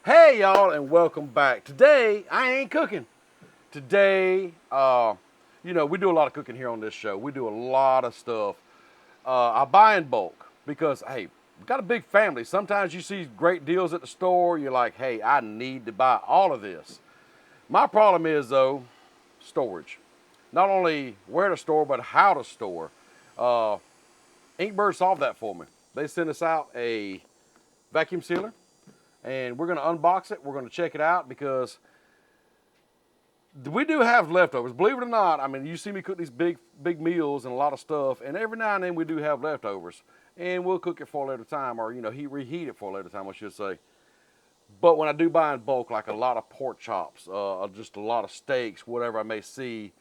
Hey y'all, and welcome back. Today I ain't cooking. Today, we do a lot of cooking here on this show. We do a lot of stuff. I buy in bulk because hey, we've got a big family. Sometimes you see great deals at the store. You're like, hey, I need to buy all of this. My problem is though, storage. Not only where to store, but how to store. Inkbird solved that for me. They sent us out a vacuum sealer, and we're going to unbox it. We're going to check it out because we do have leftovers. Believe it or not, I mean, you see me cook these big meals and a lot of stuff, and every now and then we do have leftovers, and we'll cook it for a later time, or reheat it for a later time, I should say. But when I do buy in bulk, like a lot of pork chops, just a lot of steaks, whatever I may see,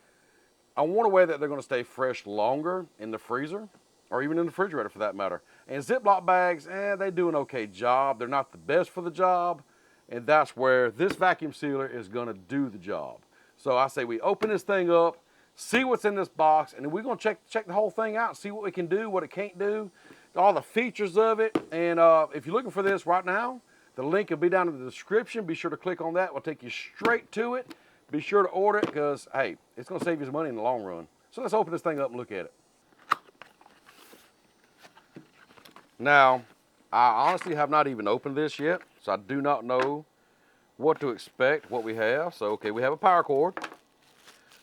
I want a way that they're going to stay fresh longer in the freezer, or even in the refrigerator for that matter. And Ziploc bags, they do an okay job. They're not the best for the job, and that's where this vacuum sealer is going to do the job. So I say we open this thing up, see what's in this box, and then we're going to check the whole thing out, see what we can do, what it can't do, all the features of it. And if you're looking for this right now, the link will be down in the description. Be sure to click on that. It will take you straight to it. Be sure to order it because, hey, it's going to save you some money in the long run. So let's open this thing up and look at it. Now, I honestly have not even opened this yet, so I do not know what to expect, what we have. So, okay, we have a power cord.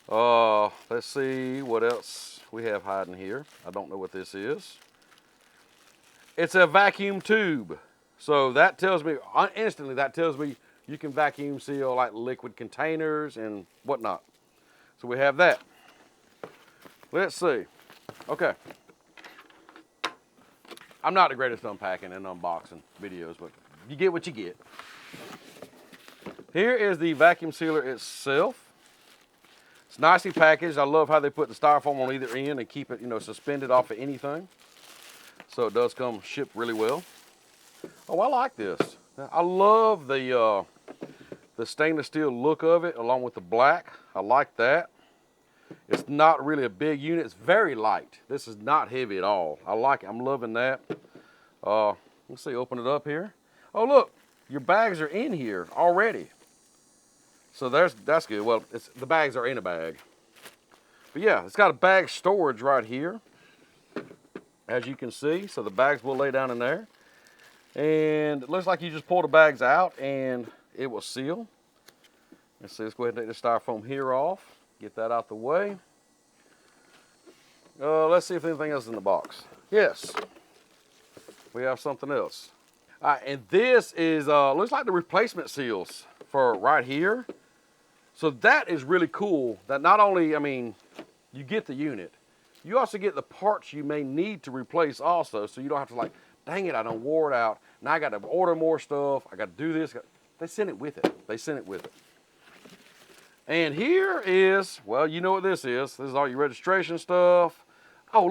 Let's see what else we have hiding here. I don't know what this is. It's a vacuum tube. So that tells me, instantly, you can vacuum seal like liquid containers and whatnot. So we have that. Let's see. Okay. I'm not the greatest unpacking and unboxing videos, but you get what you get. Here is the vacuum sealer itself. It's nicely packaged. I love how they put the styrofoam on either end and keep it, suspended off of anything. So it does come shipped really well. Oh, I like this. I love the stainless steel look of it along with the black. I like that. It's not really a big unit. It's very light. This is not heavy at all. I like it. I'm loving that. Let's see, open it up here. Oh, look, your bags are in here already. So that's good. Well, the bags are in a bag. But yeah, it's got a bag storage right here, as you can see. So the bags will lay down in there. And it looks like you just pull the bags out and it will seal. Let's see, let's go ahead and take the styrofoam here off. Get that out the way. Let's see if anything else is in the box. Yes, we have something else. All right, and this is, looks like the replacement seals for right here. So that is really cool that not only, you get the unit, you also get the parts you may need to replace also, so you don't have to like, dang it, I done wore it out. Now I got to order more stuff. I got to do this. They sent it with it. They sent it with it. And here is, well, you know what this is. This is all your registration stuff. Oh,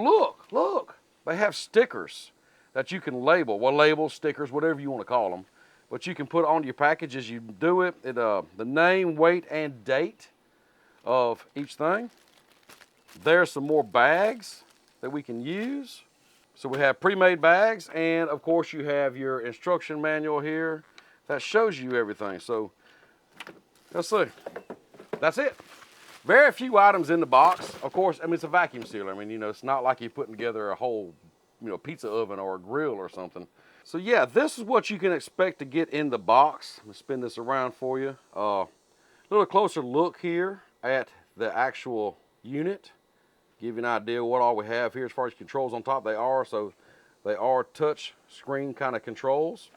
look. They have stickers that you can label. Well, labels, stickers, whatever you want to call them. But you can put on your package as you do it. The name, weight, and date of each thing. There's some more bags that we can use. So we have pre-made bags, and of course you have your instruction manual here that shows you everything. So let's see. That's it. Very few items in the box. Of course, it's a vacuum sealer. It's not like you're putting together a whole, pizza oven or a grill or something. So yeah, this is what you can expect to get in the box. Let me spin this around for you. A little closer look here at the actual unit. Give you an idea what all we have here as far as controls on top. They are touch screen kind of controls.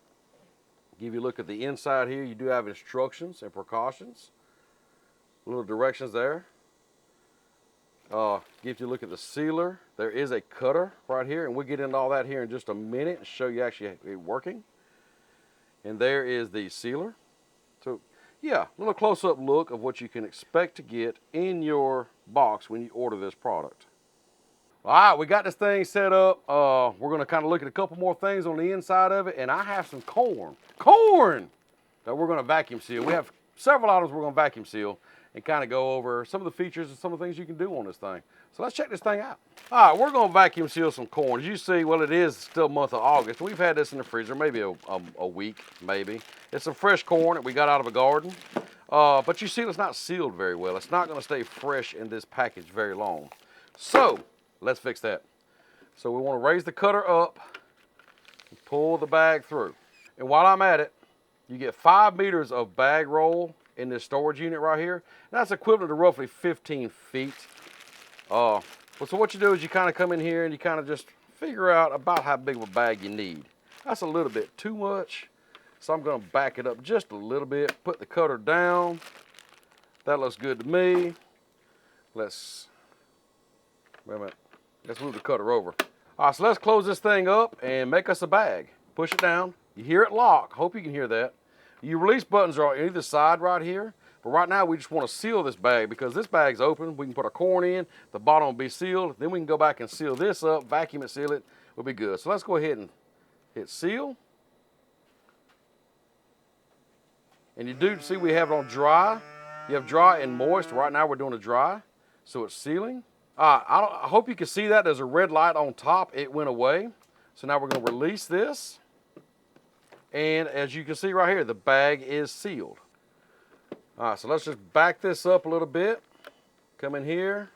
Give you a look at the inside here. You do have instructions and precautions. Little directions there. Gives you a look at the sealer. There is a cutter right here, and we'll get into all that here in just a minute and show you actually it working. And there is the sealer. So yeah, a little close-up look of what you can expect to get in your box when you order this product. All right, we got this thing set up. We're going to kind of look at a couple more things on the inside of it, and I have some corn that we're going to vacuum seal. We have several items we're going to vacuum seal. and kind of go over some of the features and some of the things you can do on this thing. So let's check this thing out. All right, we're gonna vacuum seal some corn. As you see, well, it is still month of August. We've had this in the freezer maybe a week, maybe. It's some fresh corn that we got out of a garden. But you see it's not sealed very well. It's not gonna stay fresh in this package very long. So let's fix that. So we wanna raise the cutter up and pull the bag through. And while I'm at it, you get 5 meters of bag roll in this storage unit right here. And that's equivalent to roughly 15 feet. So what you do is you kind of come in here and you kind of just figure out about how big of a bag you need. That's a little bit too much. So I'm gonna back it up just a little bit, put the cutter down. That looks good to me. Let's move the cutter over. All right, so let's close this thing up and make us a bag. Push it down. You hear it lock. Hope you can hear that. Your release buttons are on either side right here. But right now we just want to seal this bag because this bag's open. We can put our corn in, the bottom will be sealed. Then we can go back and seal this up, vacuum it, seal it. We'll be good. So let's go ahead and hit seal. And you do see we have it on dry. You have dry and moist. Right now we're doing a dry, so it's sealing. I hope you can see that. There's a red light on top. It went away. So now we're going to release this. And as you can see right here, the bag is sealed. All right, so let's just back this up a little bit. Come in here,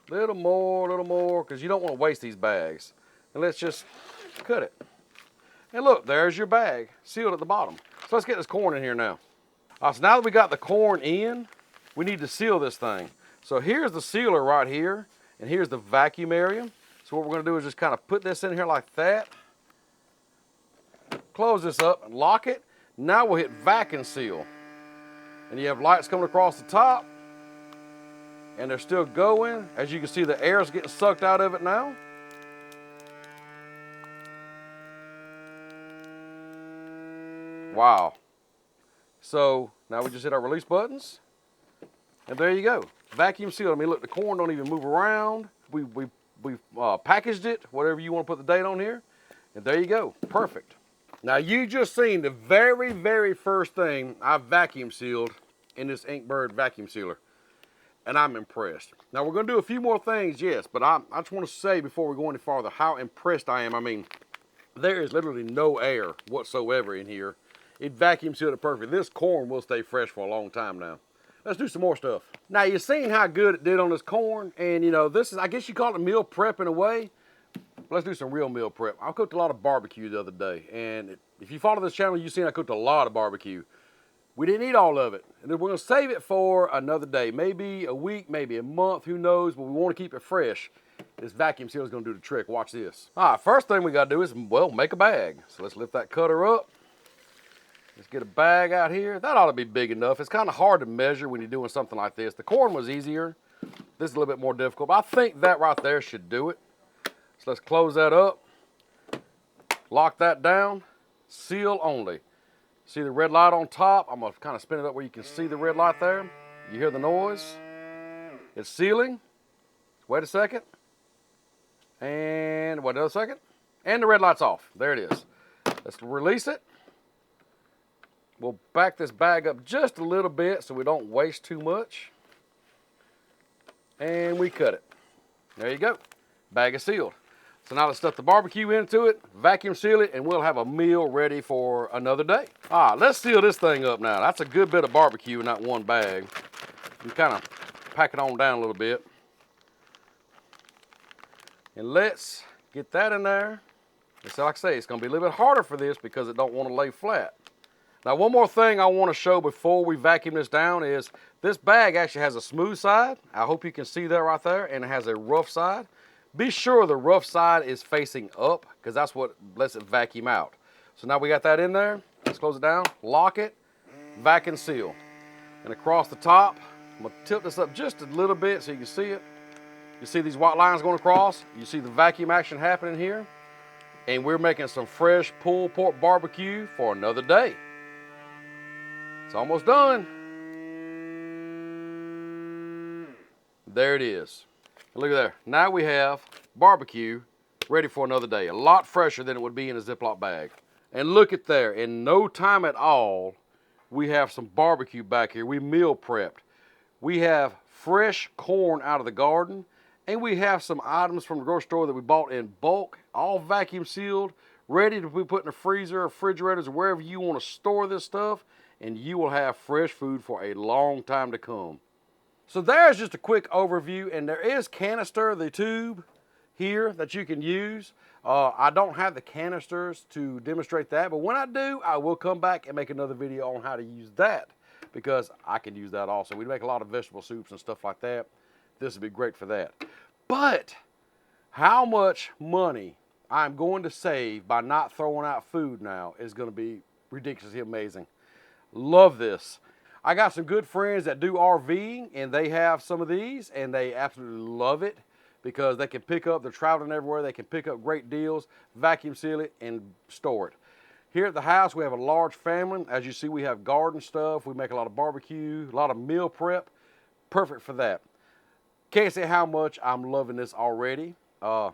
a little more, because you don't want to waste these bags. And let's just cut it. And look, there's your bag, sealed at the bottom. So let's get this corn in here now. All right, so now that we got the corn in, we need to seal this thing. So here's the sealer right here, and here's the vacuum area. So what we're gonna do is just kind of put this in here like that. Close this up and lock it. Now we'll hit vacuum seal. And you have lights coming across the top. And they're still going. As you can see, the air is getting sucked out of it now. Wow. So now we just hit our release buttons. And there you go. Vacuum sealed. I mean, look, the corn don't even move around. We've packaged it, whatever you want to put the date on here. And there you go. Perfect. Now you just seen the very, very first thing I vacuum sealed in this Inkbird vacuum sealer. And I'm impressed. Now we're gonna do a few more things, yes, but I just wanna say before we go any farther how impressed I am. I mean, there is literally no air whatsoever in here. It vacuum sealed it perfectly. This corn will stay fresh for a long time now. Let's do some more stuff. Now you've seen how good it did on this corn, and you know, this is, I guess you call it meal prep in a way. Let's do some real meal prep. I cooked a lot of barbecue the other day, and if you follow this channel, you've seen I cooked a lot of barbecue. We didn't eat all of it, and then we're gonna save it for another day, maybe a week, maybe a month, who knows, but we wanna keep it fresh. This vacuum seal is gonna do the trick, watch this. All right, first thing we gotta do is, well, make a bag. So let's lift that cutter up. Let's get a bag out here. That ought to be big enough. It's kind of hard to measure when you're doing something like this. The corn was easier. This is a little bit more difficult, but I think that right there should do it. So let's close that up, lock that down, seal only. See the red light on top? I'm gonna kind of spin it up where you can see the red light there. You hear the noise? It's sealing. Wait a second. And wait another second. And the red light's off. There it is. Let's release it. We'll back this bag up just a little bit so we don't waste too much. And we cut it. There you go. Bag is sealed. So now let's stuff the barbecue into it, vacuum seal it, and we'll have a meal ready for another day. All right, let's seal this thing up now. That's a good bit of barbecue in that one bag. You kind of pack it on down a little bit. And let's get that in there. And so like I say, it's gonna be a little bit harder for this because it don't want to lay flat. Now one more thing I want to show before we vacuum this down is this bag actually has a smooth side. I hope you can see that right there, and it has a rough side. Be sure the rough side is facing up because that's what lets it vacuum out. So now we got that in there. Let's close it down, lock it, vacuum seal. And across the top, I'm gonna tilt this up just a little bit so you can see it. You see these white lines going across? You see the vacuum action happening here? And we're making some fresh pulled pork barbecue for another day. It's almost done. There it is. Look at there. Now we have barbecue ready for another day. A lot fresher than it would be in a Ziploc bag. And look at there. In no time at all, we have some barbecue back here. We meal prepped. We have fresh corn out of the garden, and we have some items from the grocery store that we bought in bulk, all vacuum sealed, ready to be put in the freezer, refrigerators, or wherever you want to store this stuff, and you will have fresh food for a long time to come. So there's just a quick overview, and there is canister, the tube here that you can use. I don't have the canisters to demonstrate that, but when I do, I will come back and make another video on how to use that, because I can use that also. We make a lot of vegetable soups and stuff like that. This would be great for that. But how much money I'm going to save by not throwing out food now is going to be ridiculously amazing. Love this. I got some good friends that do RVing, and they have some of these, and they absolutely love it because they can pick up, they're traveling everywhere, they can pick up great deals, vacuum seal it, and store it. Here at the house, we have a large family. As you see, we have garden stuff. We make a lot of barbecue, a lot of meal prep. Perfect for that. Can't say how much I'm loving this already. Like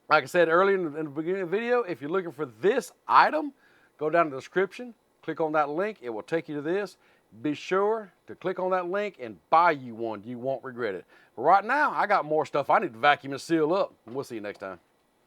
I said earlier in the beginning of the video, if you're looking for this item, go down to the description, click on that link. It will take you to this. Be sure to click on that link and buy you one. You won't regret it. But right now, I got more stuff I need to vacuum and seal up. We'll see you next time.